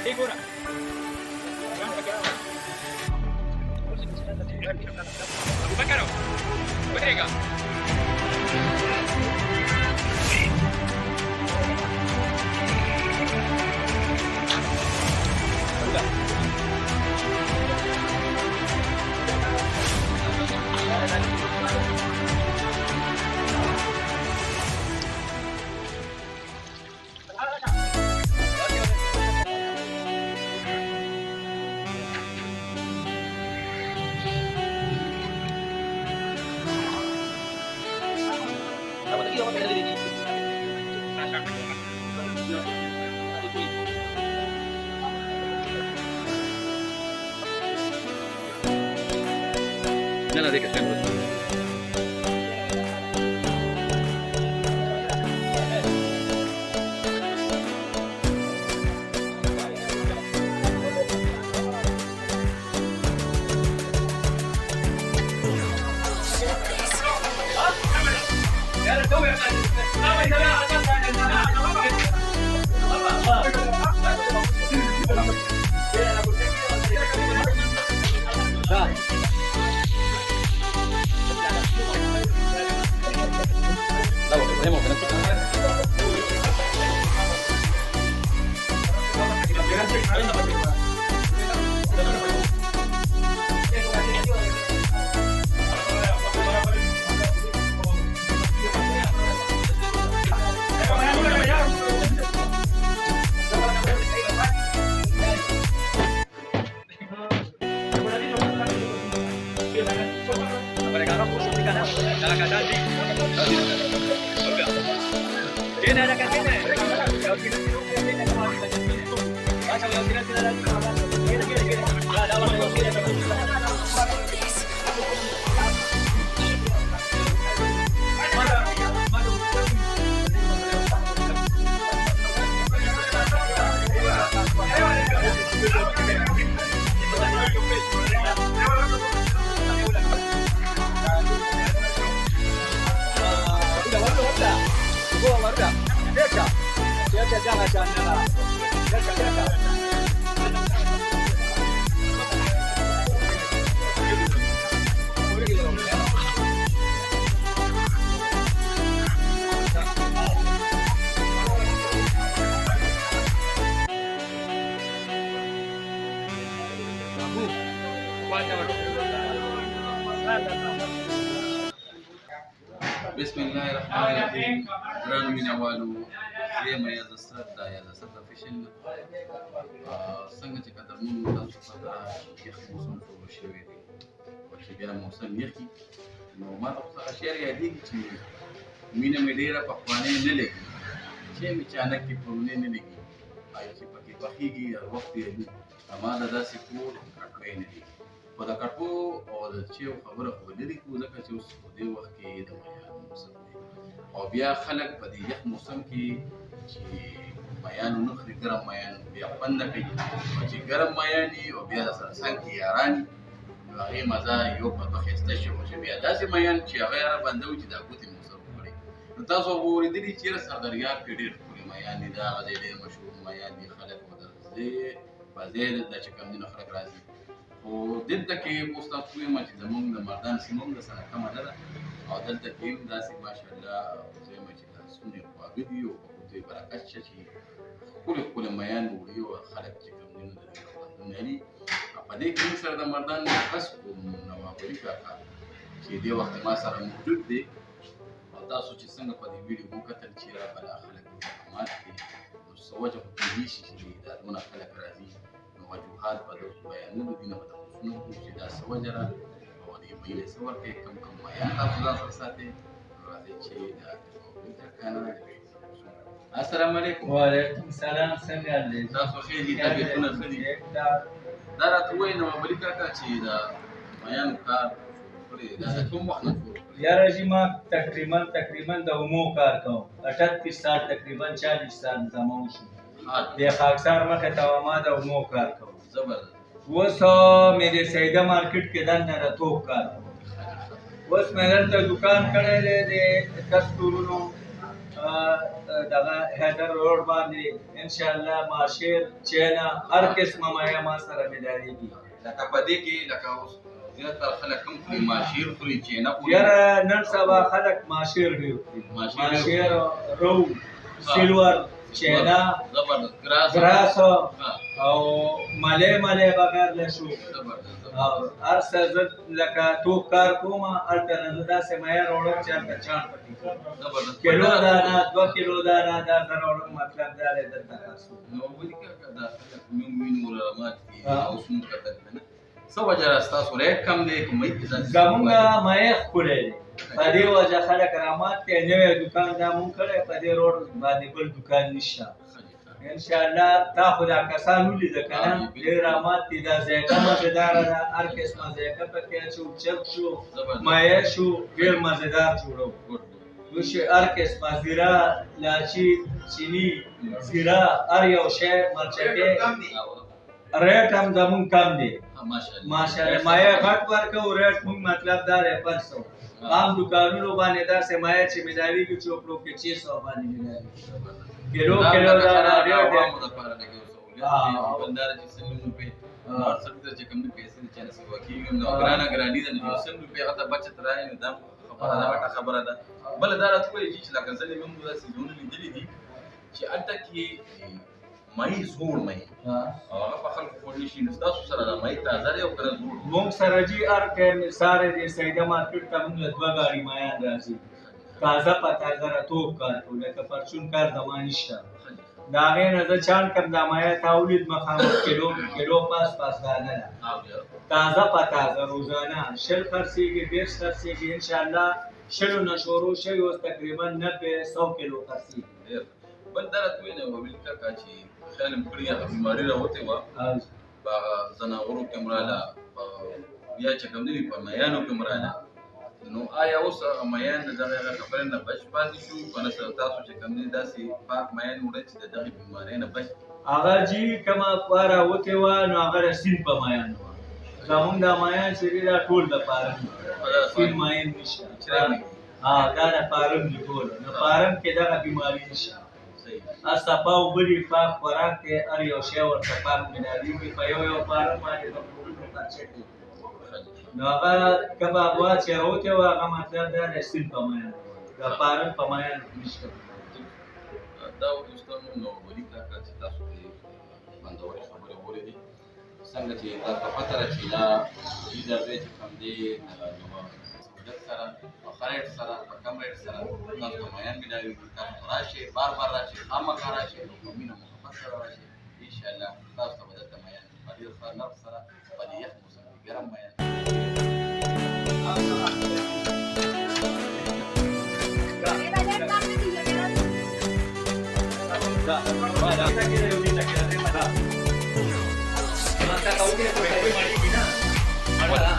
Abubakar, Rodrigo. Nella dei che sempre. بسم الله الرحمن الرحیم. ګرانو مینهوالو، زه یم ایاز اسرت د ایاز اسرت افیشل. څنګه چې قدرمنو تاسو ته یخ موسم شروع شوی دی او چې بیا موسم یخي، نو ما ته خو شعر یادېږي چې مینه مې ډېره پخوانۍ نه لګي، چې مې چانک کې پرونې نه لګي، چې پکې پخېږي هر وخت یې ما د داسې کور کټوی نه لګي. خو د کټو او د چیو خبره خو لرې کړو، ځکه چې اوس په دې وخت کې د میان موسم دی او بیا خلک په دې یخ موسم کې چې میان ونه خوري، ګرم میان بیا خوند نه کوي، او چې ګرم میان وي او بیا د سره څنګ کې یاران وي، نو هغې مزه یو په ښایسته شي. خو چې بیا داسې میان چې هغه یاره بنده وي چې دا ګوتې مو سره وکړي. نو تاسو به اورېدلي چې یاره سردریاب کې ډېر ښکلي میان دي، دا هغه ځای ډېر مشهور میان دي، خلک په ځای د چې کوم دي نو خلک راځي. خو دلته کې اوس تاسو وایم چې زموږ د مردان سیمه هم درسره کمه نه ده، او دلته کې هم داسې ماشاءالله وایم چې لاسونه یې خواږه دي او په ګوتو یې برکت شه، چې ښکلي ښکلي میان وړي او خلک چې کوم دي نو د دې خوندونه لري. په دې کې موږ سره د مردان بس کوم نواب علي کاکا چې دې وخت ما سره موجود دی، او تاسو چې څنګه په دې ویډیو وکتل چې راغله خلک د زحمات کوي، نو څه وجه خو کېدای شي چې دا دونه خلک راځي، نو وجوهات به د بیانونو دي، نه به تاسو وکړو چې دا څه وجه ده او دې میلې څه ورکوي، کوم کوم میان تاسو ځان سره ساتئ. نو راځئ چې دا السلام علیکم. وعلیکم السلام. څنګه دی؟ تاسو ښه دي؟ طبیعتونه ښه دي؟ دا راته ووایئ نواب علي کاکا چې دا میانو کار دا د کوم وخت نه شروع کړی؟ یاره جی ما تقریبا د اومو کار کوم، 38 سال تقریبا 40 سال زمون شو د خاکسار مخې ته ما د اومو کار کوم. زبردست. اوس مې د سیده مارکیټ کې دننه د توپ کار کوم. اوس مې دلته دکان کړی دی د 10 کورونو دغه هدر روډ باندې ان شاء الله ماشیر چینا هر قسمه مایا ما سره ملاويږي لکه په دې کې لکه اوس زیاتره خلک کوم خوري ماشیر خوري چینا خوري یاره نن سبا خلک ماشیر ډېر خوري ماشیر رو سیلور چینا زبردست ګراس او ملې بغیر له شو زبردست او هر څه لکه تو کار کوم الته نه داسې مایا روډ چارته چان پټي زبردست کیلو دانا 2 کیلو دانا دا روډ مطلب دا دی دلته تاسو نو ولې دا خلک مين علماء دي او څنګه کتل نه سو وجه تاسو ریټ کم دی کومې زمونږه مې خولې په دې وجه خلک رامات ته نوې دکان دا مونږ کړې په دې روډ باندې بل دکان نشته ان شاء الله تا خدا کسان ولید کنه دې رامات دې دا ځکه مزیدار ده هر قسمه ځکه پکې شو چپ شو مې شو ډیر مزیدار جوړو وشه هر قسمه زیرا لاچی چینی زیرا هر یو شی مرچکه ریټ هم زمون کم دی ماشاءالله مایا غټ ورکو ریټ موږ مطلب دا 500 عام دکانونو باندې دا سمایا چې ملاویږي چوپړو کې 600 باندې ملاویږي کیلو دا ریټ عوامو لپاره لګي سہولیت بندار چې سلمو په اور څه چې کوم پیسې چې نه سوا کیږي نو ګرانی ده نو سلمو په هغه بچت راځي نو دا خبره ده بل دا راته کوي چې لکه ځلې موږ دا سيزون لیدلې دي چې الته کې مای زوړ مای هغه په خلکو کولی شي نو تاسو سره دا مای تازه دی او کنه زوړ موږ سره جی ار ټیم ساره دې سیده مارکیټ ته موږ دوه غاړي مایا راځي تازه پتا زره تو کار ټول که پرچون کار دمانشته دا غې نه ځ چان کم دا مایا تاولید مخامخ کیلو پاس دا نه تازه پتا روزانه شل خرڅيږي 20 خرڅيږي ان شاء الله شلو نشورو شوی اوس تقریبا 90-100 کیلو خرڅيږي بل درته وینه ویل کا چې خیال مکړی هغه بیماری راوته و په زناورو کې مراله یا چې کوم دی په میانو کې مراله نو آیا اوس میان دغه خبره نه بچ پاتې شو کنه تاسو چې کوم دی داسې پاک میان وړي چې دغه بیماری نه بچ هغه جی کما پارا وته و نو هغه سین په میان و زمونږ د میان چې دا ټول د پاره سین میان نشته دا د پارم دی ټول نو پارم کې دا بیماری نشته اصفاو بلی پاک خوراک ته ار یو شی ورته پاک ملاویږي په یو پارم باندې د پروګرام پاتې نو هغه کباب وا چې راوته و هغه مطلب دا نسل په معنا دا پارم په معنا نشته دا دوستانو نو ولي کا چې تاسو دې باندې خبرې اورې دي څنګه چې تاسو پته راځي دا دې کوم دې سره خریټ سره کم ریټ سره تاسو معیار ملاوي تاسو راشي بار راشي اما راشي نو مينه محبت سره راشي ان شاء الله تاسو به د معیار په دې سره نفس سره په دې یخ موسم کې ګرم معیار Ahora,